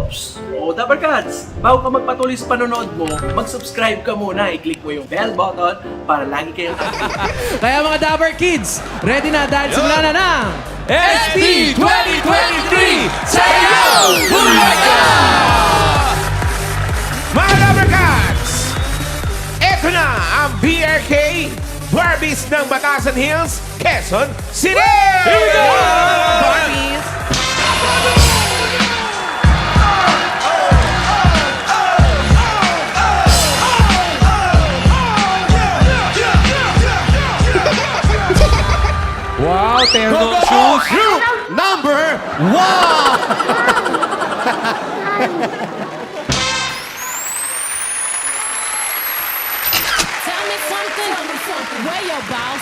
Oops! Oo, Dabber Cats! Bago ka magpatuloy sa panonood mo, mag-subscribe ka muna. I-click mo yung bell button para lagi kayong updated. Kaya mga Dabber Kids, ready na dahil simula na ng SP 2023 Sayaw Bulaga! Mga Dabber Cats, eto na ang BRK Barbies ng Batasan Hills, Quezon City! Here we go! Barbies! Wow, terno shoes. Number 1! Tell me something, where your boss?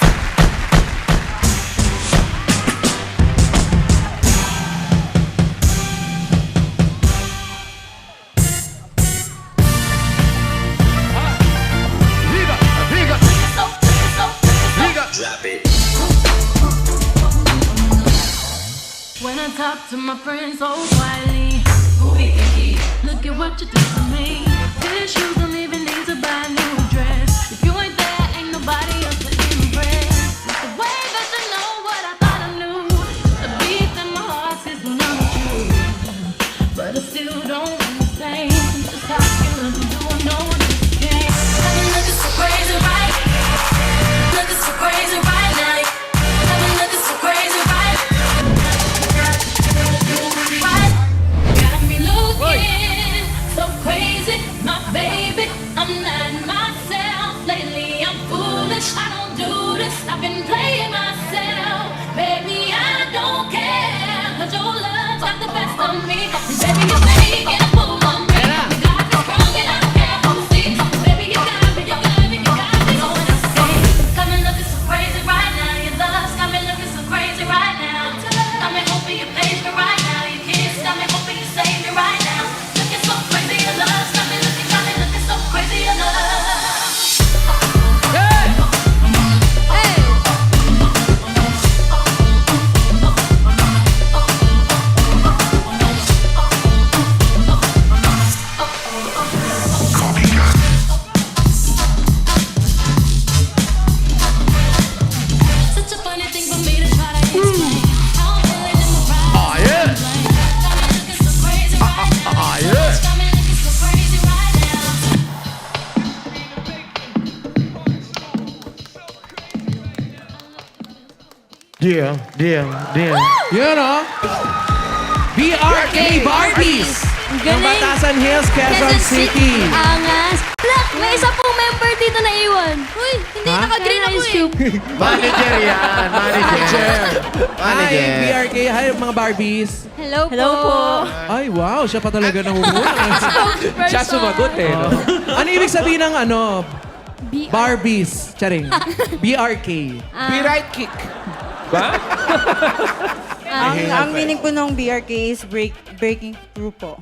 When I talk to my friends so quietly, look at what you did to me. These shoes don't even need to buy a new dress. If you ain't there, ain't nobody else to impress. It's the way that you know what I thought I knew. The beat in my heart says when I'm with you, but I still don't understand just how you do. I know what you can. I've been looking so crazy, right? Looking so crazy right now. I've been looking so crazy, right? Got me looking so crazy, my baby. I'm not myself lately. I'm foolish. I don't do this. I've been playing myself, baby. I don't care, 'cause your love's got the best of me. And baby, you're making a fool of me. You got me wrong and I don't care who sees. Baby, you got me, you got me, you got me going insane. Got me looking so crazy right now. Your love's got me looking so crazy right now. Got me hoping you page me right now. Your kiss got me hoping you save me right now. Looking so crazy, your love's got me looking so crazy, your love. Such a funny thing for me to try to explain. How I'm feeling in my pride. Oh, yeah. Got me looking so crazy right now. Oh, yeah. Got me looking so crazy right now. Yeah. Yun o. BRK Barbies ng Galing. Batasan Hills, Quezon City. Angas. Look, may isa pong member dito na iwan. Uy, hindi Ha? naka-green ako eh. Manager yan, manager. Hi, BRK. Hi, mga Barbies. Hello, Hello po. Ay, wow. Siya pa talaga nahumula. Siya sumagot eh, no? Ano ibig sabihin ng ano? Barbies. Charing. BRK. Be right kick. Ba? Ang meaning po ng BRK is breaking through po.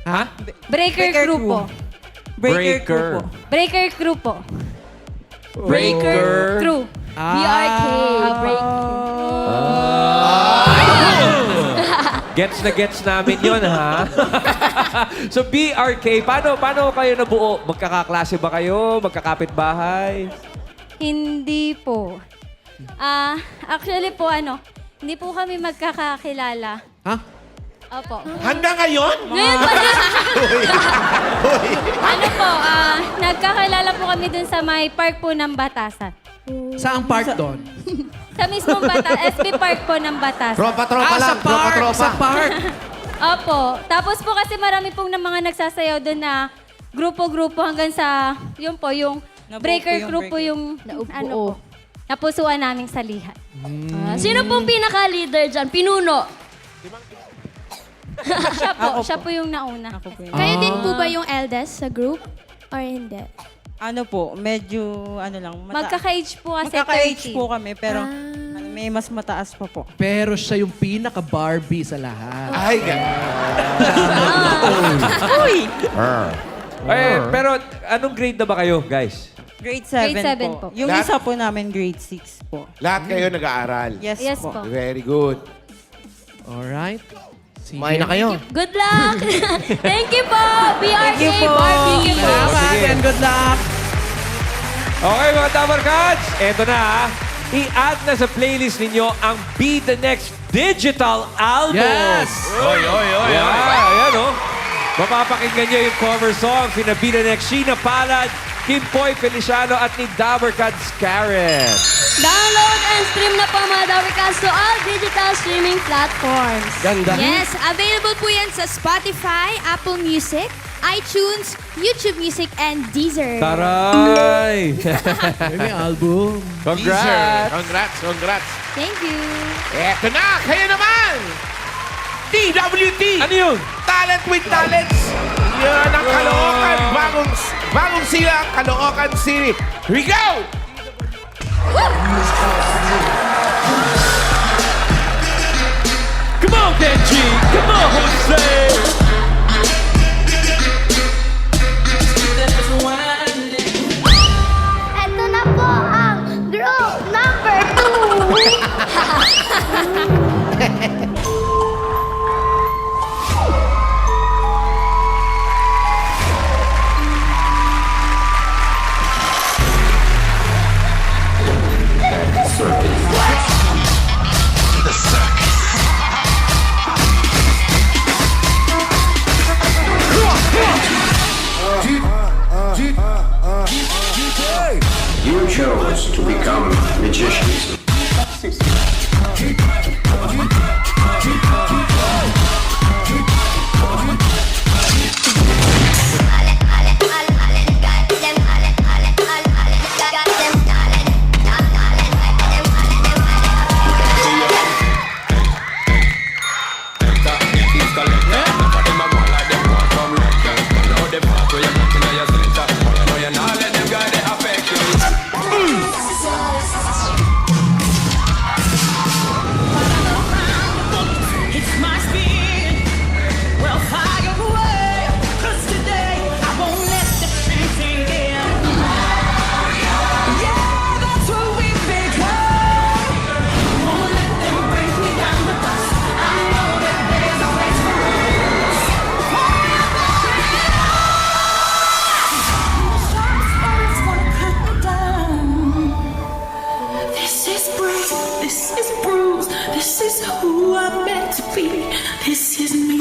Ha? Breaker crew po. Breaker crew po. Breaker crew po. Breaker. Crew. BRK. Break. Gets namin yun, ha? So, BRK, paano kayo nabuo? Magkakaklase ba kayo? Magkakapit-bahay? Hindi po. Actually po hindi po kami magkakakilala. Ha? Opo. Hanggang ngayon? Ngayon pa din. Nagkakilala po kami dun sa may park po ng Batasan. Saang park doon? Sa mismong SB Park po ng Batasan. Tropa-tropa lang, sa park. tropa-tropa. Sa park. Opo. Tapos po kasi marami pong ng mga nagsasayaw doon na grupo-grupo hanggang sa, yun po, yung Nabuo breaker po yung crew po breaker. yung, po, napusuan naming salihan. Sino pong pinaka-leader dyan? Pinuno. Siya po yung nauna. Ako po yun. Kayo din po ba yung eldest sa group? Or hindi? Ano po, medyo lang. Magkaka-age po kasi Magkaka-age 30. po kami, pero may mas mataas pa po. Pero siya yung pinaka-Barbie sa lahat. Ay, ganun. Uy! Eh, pero anong grade na ba kayo, guys? Grade 7 Grade 7 po. Yung Lahat- isa po namin grade 6 po. Lahat kayo nag-aaral. Yes, Yes po. po. Very good. Alright. Kumain na kayo. Good luck! Thank you po, BRK you po. Barbie. Salamat sige. and good luck. Okay mga Tabarkats, eto na ha. I-add na sa playlist ninyo ang Be The Next digital album. Yes! Oy. Ayan o. Mapapakinggan nyo yung cover song sina Be The Next, Sheena Palad, Kim Poy Feliciano at ni Dabarkats Karen. Download and stream na po mga Dabarkats to all digital streaming platforms. Ganda. Yes, available po yan sa Spotify, Apple Music, iTunes, YouTube Music, and Deezer. Taray! May album. Congrats! Congrats. Thank you. Eto na, kayo naman! TWT! Ano yun? Talent with Talents! Yan ang Caloocan. Bagong sila ang Caloocan City. Here we go! Come on, Kenji! Come on, Jose! Ito na po ang group number 2. You chose to become magicians. It's my spin. Well, fire away. 'Cause today I won't let the train sink in. Yeah, that's what we've become. Won't let them break me down the bus. I know that there's a place for us. Storms wanna cut me down. This is bruised, this is bruised, this is who I'm meant to be, this is me.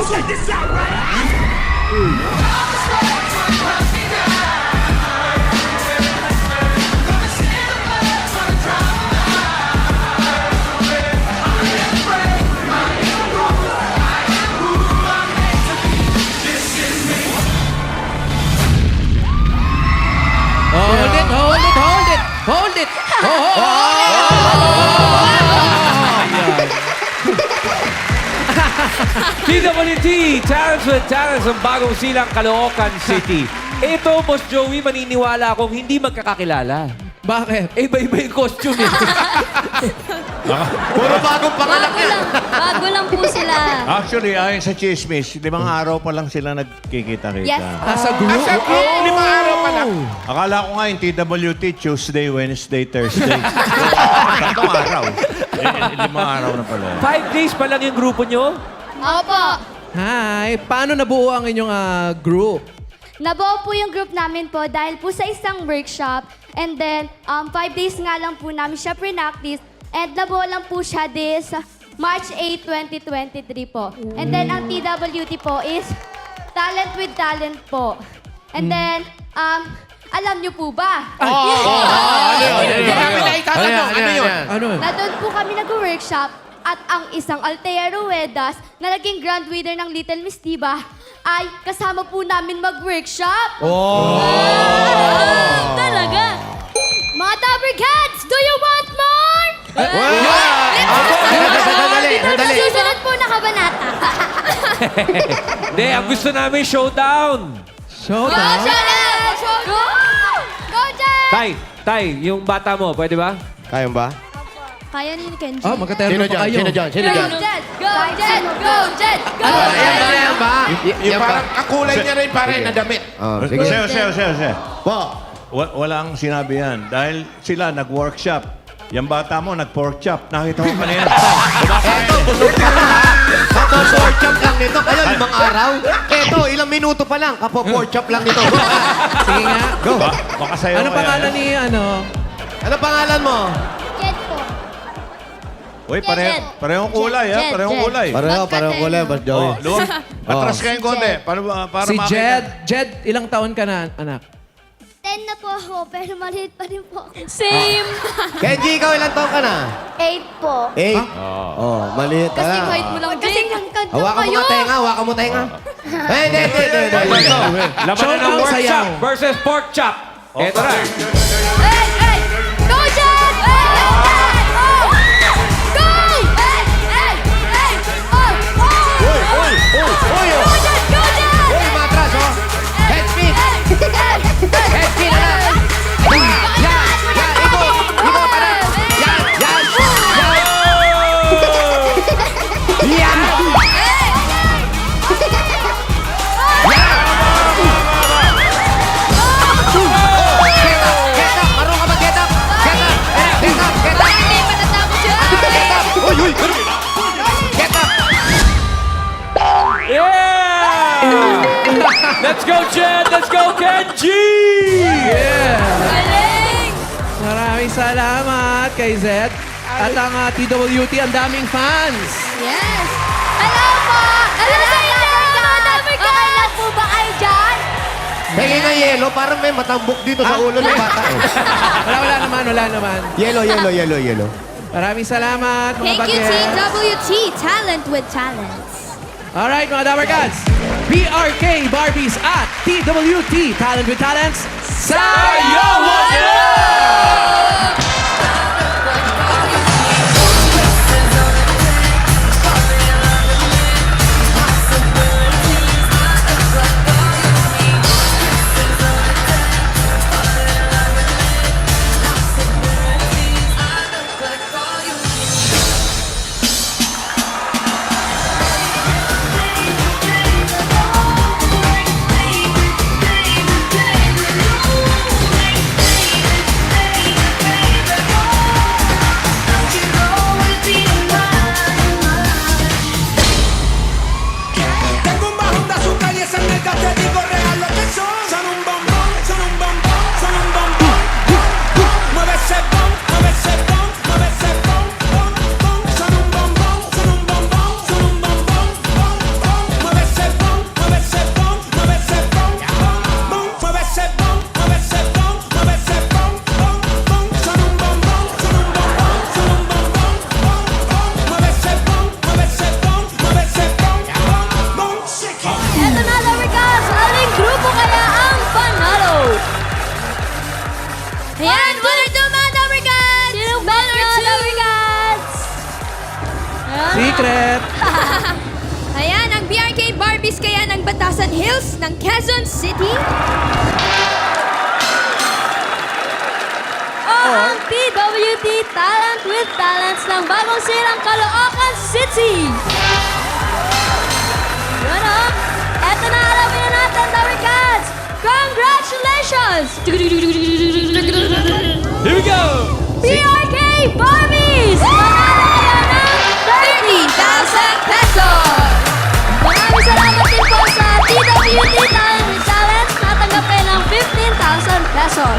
Check this out, Hold it, hold it, hold it, hold it. TWT, Talents with Talents, ang bagong silang Caloocan City. Ito, Boss Joey, maniniwala akong hindi magkakakilala. Bakit? Iba-iba yung costume eh. Puro bagong pangalan yan. Bago lang po sila. Actually, ayon sa chismis, 5 araw pa lang sila nagkikita-kita. Yes. Nasa group? Asa group, 5 araw pa lang. Akala ko nga yung TWT, Tuesday, Wednesday, Thursday. 3 araw. 5 araw na pala. 5 days pa lang yung grupo nyo? Opo. Hi, paano nabuo ang inyong group? Nabuo po yung group namin po dahil po sa isang workshop. And then, 5 days nga lang po namin siya pre-practice. And nabuo lang po siya this March 8, 2023 po. And then, ang TWT po is Talent with Talent po. And then, alam niyo po ba? Marami na itatanong. Ano yun? Ano? Na doon po kami nag-workshop at ang isang Altea Ruedas na naging grand winner ng Little Miss Diva ay kasama po namin mag-workshop. Talaga? Mga Dabarkats, do you want more? Sandali. Susunod po na kabanata. Hindi, ang gusto namin showdown. Showdown? Go! Go, Jen! Tay, yung bata mo, pwede ba? Kaya ba? Kaya ni Kenji. Oh, magkaterno pa kayo. Go, Jed! Go, Jed! Go, Jed! Go! Yan ba? Yung parang kakulay niya rin pare na damit. Jose. Walang sinabi yan. Dahil sila nag-workshop. Yung bata mo, nag-pork chop. Nakita mo pa na yan. Eto, busog ka na ha. Kapo-pork chop lang nito. Kayo, 5 araw. Eto, ilang minuto pa lang. Kapo-pork chop lang nito. Sige nga. Go. Baka sa'yo Ano kaya pangalan yan. ni ano? Ano pangalan mo? Jed po. Uy, parehong kulay, ha? Parehong kulay. Parehong kulay, Boss Joey. Atras kayong konti. Para Si makita. Jed. Jed, ilang taon ka na, anak? 10 na po ako, pero maliit pa rin po ako. Same. Kenji, ikaw ilang taon ka na? 8 po. 8? Oh, maliit ka Kasing na. height mo lang, Kasi Jake. ang ganda Hawakan mo kayo. nga tenga, hawakan mo tenga. Hindi. Laban Show na ng ng pork sayaw. chop versus pork chop. Eto na. Hey, hey! Go, Jed! Hey, Jed! Oh! Go! Hey, hey, hey! Oh, oh! Uy, Go, Jed! Go, Jed! Uy, matras, oh. Head spin. Head spin, anak. Yan, ikot. Ikot, anak. Yan. Get up. Marunong ka ba get up? Get up. Hindi pa natapos yun. Get up. Uy. Get up. Yeah! Let's go, Jed! Let's go, Kenji! Galing. Maraming salamat kay Zed. At ang TWT, ang daming fans. Yes! Hello po! Hello sa inyo! Okay lang po ba kayo dyan? Tingin nga yellow, parang may matambok dito sa ulo ng bata. Wala naman. Yellow. Maraming salamat, mga Thank you, bagets. TWT. Talent with talents. Alright, mga Dabber Cats. BRK Barbies at TWT Talent with Talents. Tengo un bajón de azúcar y esa neta te digo real lo que son. Son un bombón, son un bombón, son un bombón. Mueve ese bom, mueve ese bom, mueve ese bom, bom, bom. Son un bombón, son un bombón, son un bombón, bom, bom. Mueve ese bom, mueve ese bom, mueve ese bom, bom, bom. Mueve ese bom, mueve ese bom, mueve ese bom, bom, bom. Son un bombón, son un bombón, son un bombón, bom, bom. Mueve ese bom, mueve ese bom, mueve ese bom, bom, bom. Eto na, Dabber Cats. Aling grupo kaya ang panalo? Ayan, 1 or 2 mga Dabber Cats! Sinong best na Dabber Cats? Secret. Ayan, ang BRK Barbies kaya ng Batasan Hills ng Quezon City. O ang TWT Talent with Talents ng bagong silang Caloocan City. Yun o. Eto na, alamin na natin, Dabber Cats. Congratulations! Here we go! BRK Barbies! Manalo kayo ng 30,000 pesos! Maraming salamat din po sa TWT Talent with Talents. Natanggap kayo ng 15,000 pesos.